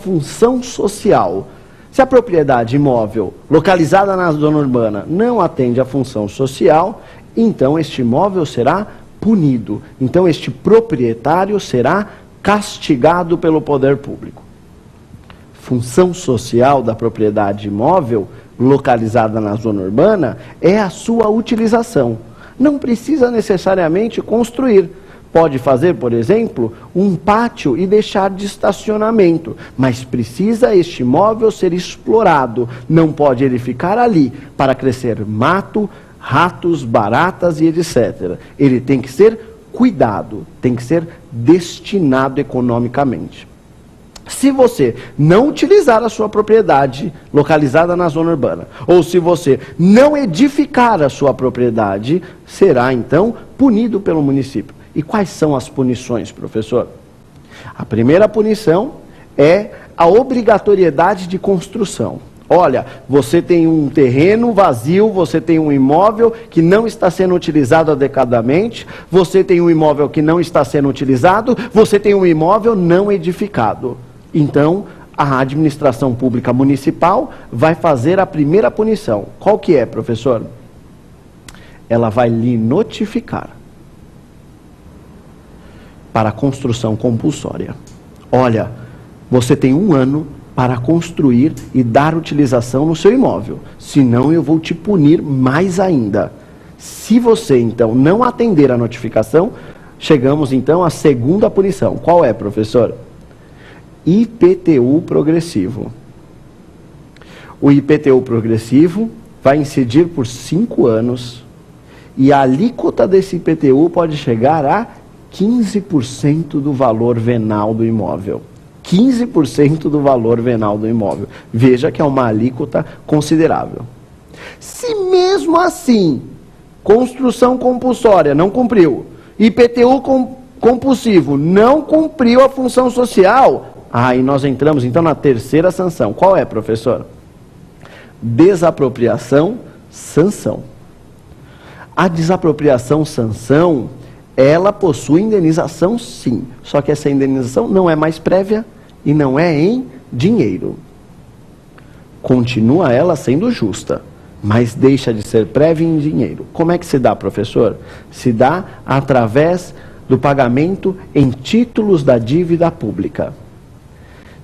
função social. Se a propriedade imóvel localizada na zona urbana não atende à função social, então este imóvel será punido. Então este proprietário será castigado pelo poder público. Função social da propriedade imóvel localizada na zona urbana é a sua utilização. Não precisa necessariamente construir. Pode fazer, por exemplo, um pátio e deixar de estacionamento, mas precisa este imóvel ser explorado. Não pode ele ficar ali para crescer mato, ratos, baratas e etc. Ele tem que ser cuidado, tem que ser destinado economicamente. Se você não utilizar a sua propriedade localizada na zona urbana, ou se você não edificar a sua propriedade, será então punido pelo município. E quais são as punições, professor? A primeira punição é a obrigatoriedade de construção. Olha, você tem um terreno vazio, você tem um imóvel que não está sendo utilizado adequadamente, você tem um imóvel que não está sendo utilizado, você tem um imóvel não edificado. Então, a administração pública municipal vai fazer a primeira punição. Qual que é, professor? Ela vai lhe notificar para a construção compulsória. Olha, você tem 1 ano para construir e dar utilização no seu imóvel, senão eu vou te punir mais ainda. Se você, então, não atender a notificação, chegamos, então, à segunda punição. Qual é, professor? IPTU progressivo. O IPTU progressivo vai incidir por 5 anos e a alíquota desse IPTU pode chegar a 15% do valor venal do imóvel. 15% do valor venal do imóvel. Veja que é uma alíquota considerável. Se mesmo assim, construção compulsória não cumpriu, IPTU compulsivo não cumpriu a função social, aí nós entramos então na terceira sanção. Qual é, professor? Desapropriação, sanção. A desapropriação, sanção, ela possui indenização, sim. Só que essa indenização não é mais prévia e não é em dinheiro. Continua ela sendo justa, mas deixa de ser prévia em dinheiro. Como é que se dá, professor? Se dá através do pagamento em títulos da dívida pública.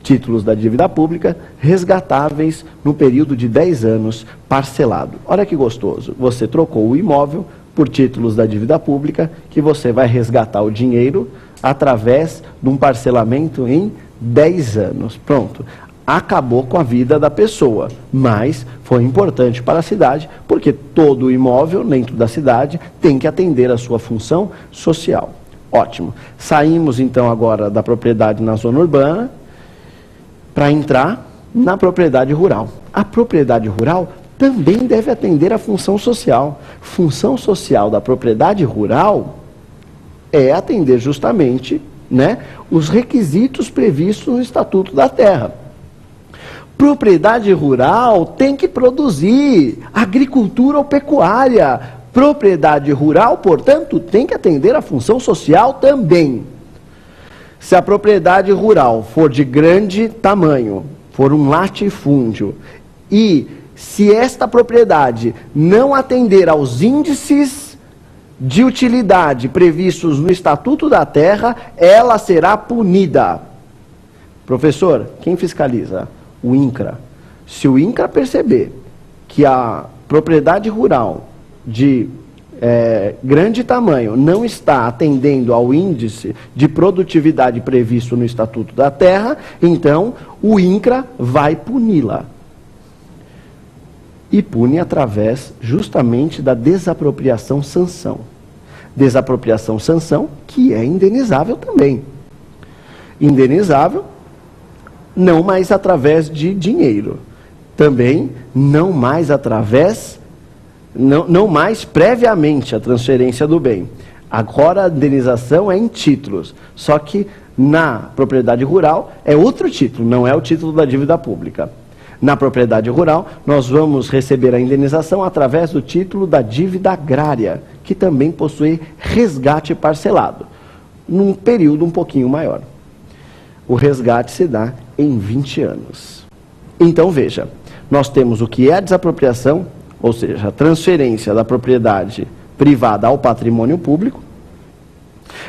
Títulos da dívida pública resgatáveis no período de 10 anos, parcelado. Olha que gostoso. Você trocou o imóvel por títulos da dívida pública, que você vai resgatar o dinheiro através de um parcelamento em 10 anos. Pronto. Acabou com a vida da pessoa, mas foi importante para a cidade, porque todo imóvel dentro da cidade tem que atender a sua função social. Ótimo. Saímos então agora da propriedade na zona urbana para entrar na propriedade rural. A propriedade rural também deve atender à função social. Função social da propriedade rural é atender justamente, né, os requisitos previstos no Estatuto da Terra. Propriedade rural tem que produzir agricultura ou pecuária. Propriedade rural, portanto, tem que atender à função social também. Se a propriedade rural for de grande tamanho, for um latifúndio, e se esta propriedade não atender aos índices de utilidade previstos no Estatuto da Terra, ela será punida. Professor, quem fiscaliza? O INCRA. Se o INCRA perceber que a propriedade rural de grande tamanho não está atendendo ao índice de produtividade previsto no Estatuto da Terra, então o INCRA vai puni-la. E pune através justamente da desapropriação-sanção. Desapropriação-sanção que é indenizável também. Indenizável não mais através de dinheiro. Também não mais através, não mais previamente a transferência do bem. Agora a indenização é em títulos. Só que na propriedade rural é outro título, não é o título da dívida pública. Na propriedade rural, nós vamos receber a indenização através do título da dívida agrária, que também possui resgate parcelado, num período um pouquinho maior. O resgate se dá em 20 anos. Então, veja, nós temos o que é a desapropriação, ou seja, a transferência da propriedade privada ao patrimônio público,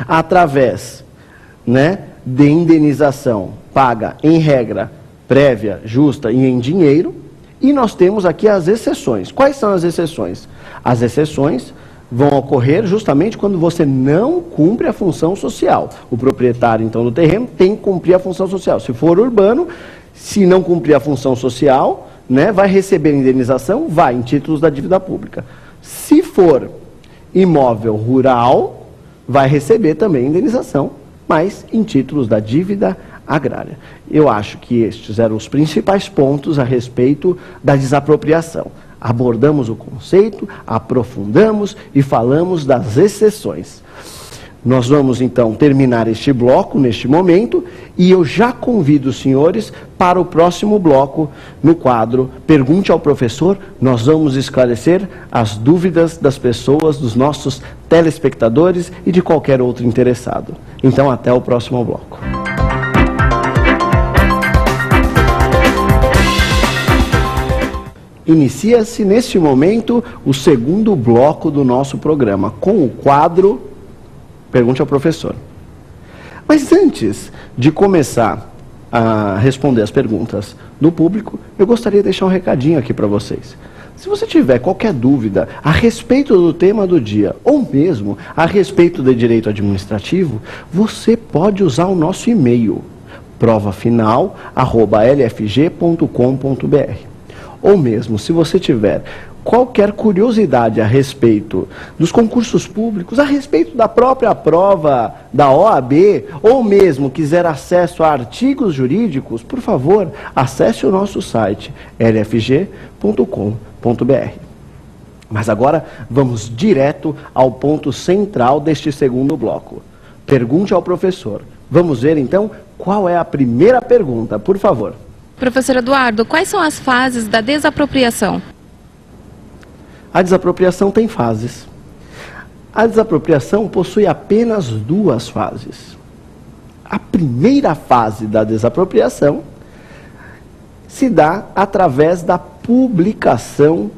através, de indenização paga em regra prévia, justa e em dinheiro, e nós temos aqui as exceções. Quais são as exceções? As exceções vão ocorrer justamente quando você não cumpre a função social. O proprietário, então, do terreno tem que cumprir a função social. Se for urbano, se não cumprir a função social, vai receber indenização, vai em títulos da dívida pública. Se for imóvel rural, vai receber também indenização, mas em títulos da dívida agrária. Eu acho que estes eram os principais pontos a respeito da desapropriação. Abordamos o conceito, aprofundamos e falamos das exceções. Nós vamos, então, terminar este bloco neste momento e eu já convido os senhores para o próximo bloco no quadro Pergunte ao Professor. Nós vamos esclarecer as dúvidas das pessoas, dos nossos telespectadores e de qualquer outro interessado. Então, até o próximo bloco. Inicia-se neste momento o segundo bloco do nosso programa, com o quadro Pergunte ao Professor. Mas antes de começar a responder as perguntas do público, eu gostaria de deixar um recadinho aqui para vocês. Se você tiver qualquer dúvida a respeito do tema do dia, ou mesmo a respeito de direito administrativo, você pode usar o nosso e-mail, provafinal@lfg.com.br. Ou mesmo, se você tiver qualquer curiosidade a respeito dos concursos públicos, a respeito da própria prova da OAB, ou mesmo quiser acesso a artigos jurídicos, por favor, acesse o nosso site lfg.com.br. Mas agora vamos direto ao ponto central deste segundo bloco. Pergunte ao professor. Vamos ver então qual é a primeira pergunta, por favor. Professor Eduardo, quais são as fases da desapropriação? A desapropriação tem fases. A desapropriação possui apenas duas fases. A primeira fase da desapropriação se dá através da publicação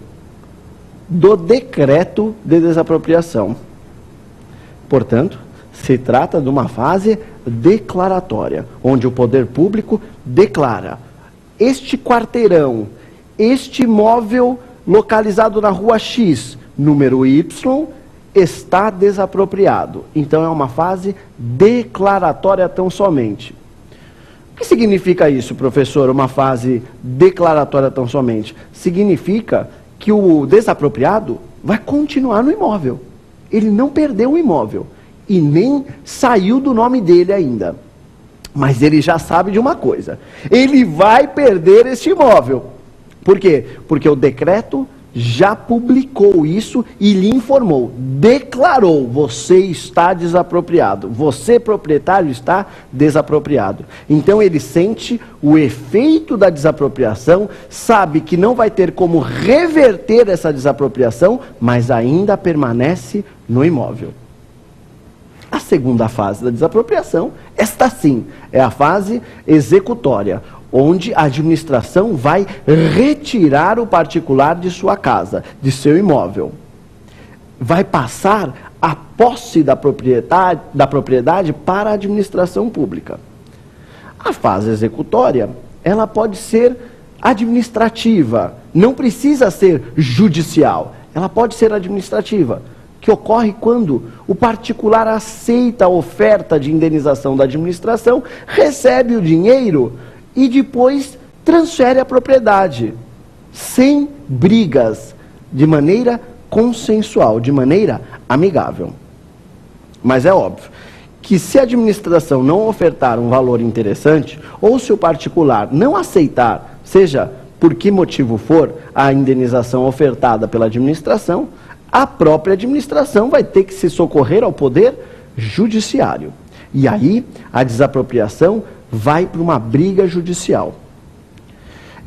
do decreto de desapropriação. Portanto, se trata de uma fase declaratória, onde o poder público declara: este quarteirão, este imóvel localizado na rua X, número Y, está desapropriado. Então é uma fase declaratória tão somente. O que significa isso, professor, uma fase declaratória tão somente? Significa que o desapropriado vai continuar no imóvel. Ele não perdeu o imóvel e nem saiu do nome dele ainda. Mas ele já sabe de uma coisa: ele vai perder este imóvel. Por quê? Porque o decreto já publicou isso e lhe informou, declarou: você está desapropriado, você proprietário está desapropriado. Então ele sente o efeito da desapropriação, sabe que não vai ter como reverter essa desapropriação, mas ainda permanece no imóvel. A segunda fase da desapropriação, esta sim, é a fase executória, onde a administração vai retirar o particular de sua casa, de seu imóvel. Vai passar a posse da propriedade para a administração pública. A fase executória, ela pode ser administrativa, não precisa ser judicial, ela pode ser administrativa, que ocorre quando o particular aceita a oferta de indenização da administração, recebe o dinheiro e depois transfere a propriedade, sem brigas, de maneira consensual, de maneira amigável. Mas é óbvio que se a administração não ofertar um valor interessante, ou se o particular não aceitar, seja por que motivo for, a indenização ofertada pela administração, a própria administração vai ter que se socorrer ao poder judiciário. E aí, a desapropriação vai para uma briga judicial.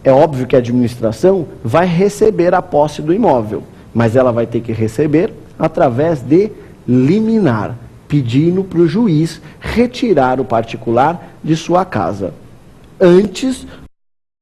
É óbvio que a administração vai receber a posse do imóvel, mas ela vai ter que receber através de liminar, pedindo para o juiz retirar o particular de sua casa. antes